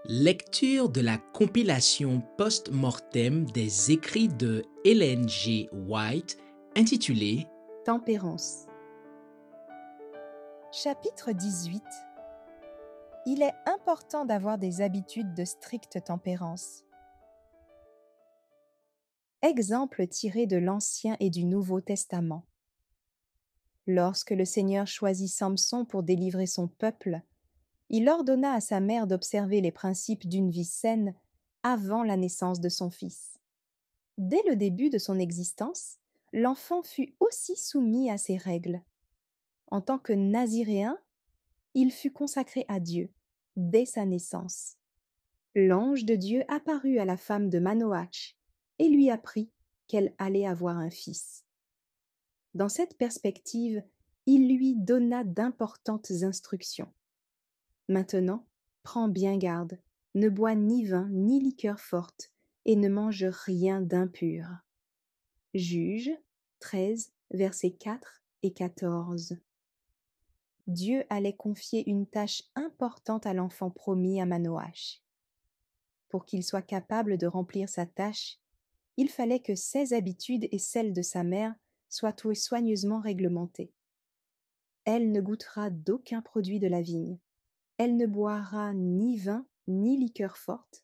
Lecture de la compilation post-mortem des écrits de Ellen G. White intitulée Tempérance. Chapitre 18. Il est important d'avoir des habitudes de stricte tempérance. Exemple tiré de l'Ancien et du Nouveau Testament. Lorsque le Seigneur choisit Samson pour délivrer son peuple, il ordonna à sa mère d'observer les principes d'une vie saine avant la naissance de son fils. Dès le début de son existence, l'enfant fut aussi soumis à ces règles. En tant que naziréen, il fut consacré à Dieu dès sa naissance. L'ange de Dieu apparut à la femme de Manoach et lui apprit qu'elle allait avoir un fils. Dans cette perspective, il lui donna d'importantes instructions. Maintenant, prends bien garde, ne bois ni vin ni liqueur forte, et ne mange rien d'impur. Juge 13, versets 4 et 14. Dieu allait confier une tâche importante à l'enfant promis à Manoach. Pour qu'il soit capable de remplir sa tâche, il fallait que ses habitudes et celles de sa mère soient soigneusement réglementées. Elle ne goûtera d'aucun produit de la vigne. Elle ne boira ni vin ni liqueur forte,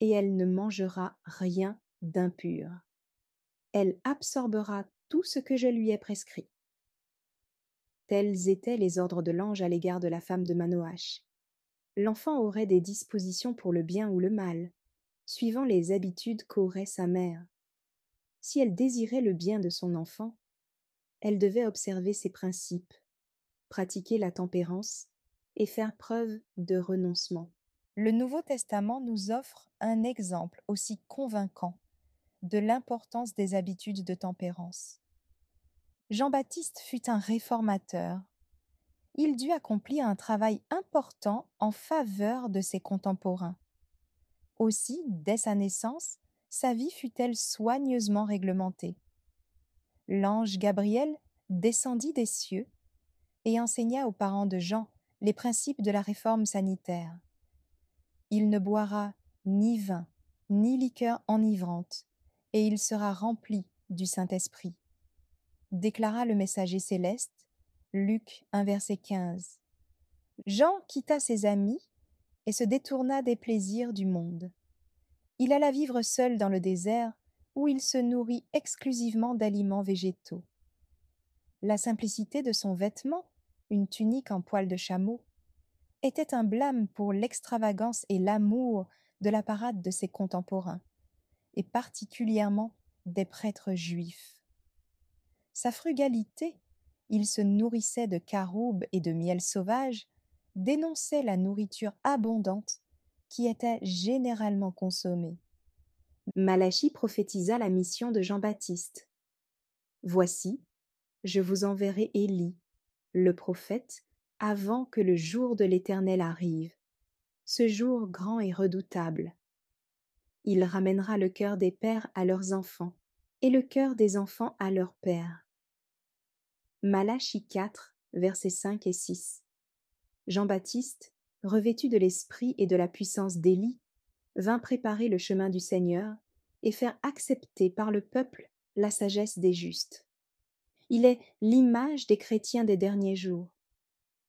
et elle ne mangera rien d'impur. Elle absorbera tout ce que je lui ai prescrit. Tels étaient les ordres de l'ange à l'égard de la femme de Manoach. L'enfant aurait des dispositions pour le bien ou le mal, suivant les habitudes qu'aurait sa mère. Si elle désirait le bien de son enfant, elle devait observer ses principes, pratiquer la tempérance et faire preuve de renoncement. Le Nouveau Testament nous offre un exemple aussi convaincant de l'importance des habitudes de tempérance. Jean-Baptiste fut un réformateur. Il dut accomplir un travail important en faveur de ses contemporains. Aussi, dès sa naissance, sa vie fut-elle soigneusement réglementée. L'ange Gabriel descendit des cieux et enseigna aux parents de Jean les principes de la réforme sanitaire. Il ne boira ni vin, ni liqueur enivrante, et il sera rempli du Saint-Esprit, déclara le messager céleste, Luc 1, verset 15. Jean quitta ses amis et se détourna des plaisirs du monde. Il alla vivre seul dans le désert, où il se nourrit exclusivement d'aliments végétaux. La simplicité de son vêtement, une tunique en poil de chameau, était un blâme pour l'extravagance et l'amour de la parade de ses contemporains, et particulièrement des prêtres juifs. Sa frugalité, il se nourrissait de caroubes et de miel sauvage, dénonçait la nourriture abondante qui était généralement consommée. Malachie prophétisa la mission de Jean-Baptiste. Voici, je vous enverrai Élie, le prophète, avant que le jour de l'Éternel arrive, ce jour grand et redoutable. Il ramènera le cœur des pères à leurs enfants, et le cœur des enfants à leurs pères. Malachie 4, versets 5 et 6. Jean-Baptiste, revêtu de l'esprit et de la puissance d'Élie, vint préparer le chemin du Seigneur et faire accepter par le peuple la sagesse des justes. Il est l'image des chrétiens des derniers jours,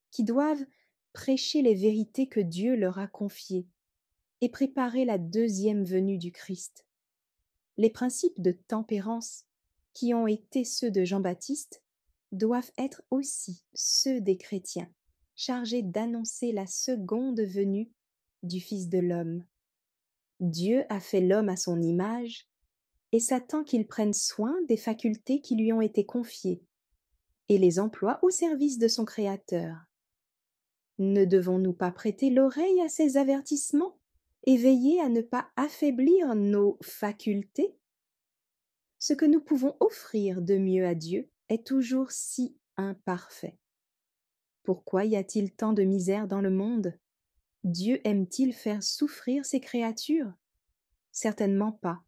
qui doivent prêcher les vérités que Dieu leur a confiées et préparer la deuxième venue du Christ. Les principes de tempérance, qui ont été ceux de Jean-Baptiste, doivent être aussi ceux des chrétiens, chargés d'annoncer la seconde venue du Fils de l'homme. Dieu a fait l'homme à son image et s'attend qu'il prenne soin des facultés qui lui ont été confiées et les emploie au service de son Créateur. Ne devons-nous pas prêter l'oreille à ces avertissements et veiller à ne pas affaiblir nos facultés? Ce que nous pouvons offrir de mieux à Dieu est toujours si imparfait. Pourquoi y a-t-il tant de misère dans le monde? Dieu aime-t-il faire souffrir ses créatures? Certainement pas.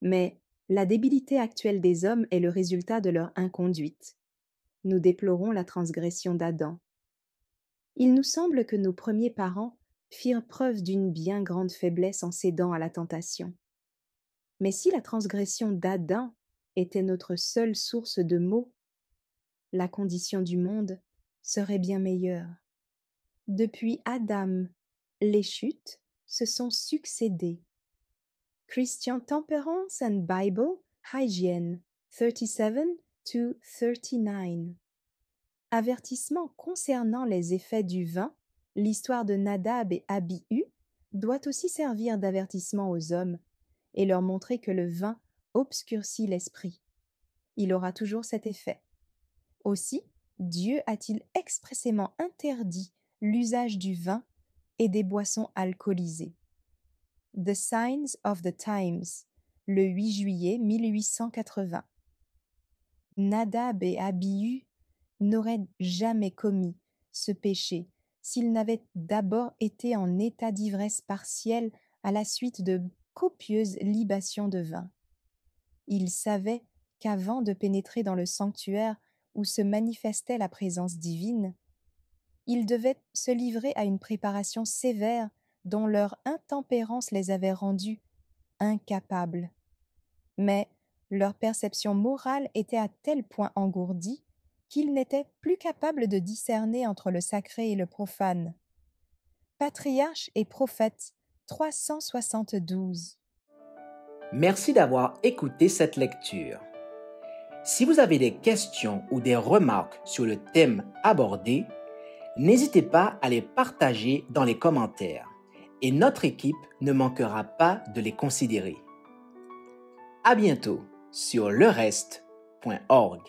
Mais la débilité actuelle des hommes est le résultat de leur inconduite. Nous déplorons la transgression d'Adam. Il nous semble que nos premiers parents firent preuve d'une bien grande faiblesse en cédant à la tentation. Mais si la transgression d'Adam était notre seule source de maux, la condition du monde serait bien meilleure. Depuis Adam, les chutes se sont succédées. Christian Temperance and Bible Hygiene 37-39. Avertissement concernant les effets du vin, l'histoire de Nadab et Abihu doit aussi servir d'avertissement aux hommes et leur montrer que le vin obscurcit l'esprit. Il aura toujours cet effet. Aussi, Dieu a-t-il expressément interdit l'usage du vin et des boissons alcoolisées. The Signs of the Times, le 8 juillet 1880. Nadab et Abihu n'auraient jamais commis ce péché s'ils n'avaient d'abord été en état d'ivresse partielle à la suite de copieuses libations de vin. Ils savaient qu'avant de pénétrer dans le sanctuaire où se manifestait la présence divine, ils devaient se livrer à une préparation sévère dont leur intempérance les avait rendus incapables. Mais leur perception morale était à tel point engourdie qu'ils n'étaient plus capables de discerner entre le sacré et le profane. Patriarches et prophètes 372. Merci d'avoir écouté cette lecture. Si vous avez des questions ou des remarques sur le thème abordé, n'hésitez pas à les partager dans les commentaires et notre équipe ne manquera pas de les considérer. À bientôt sur lereste.org.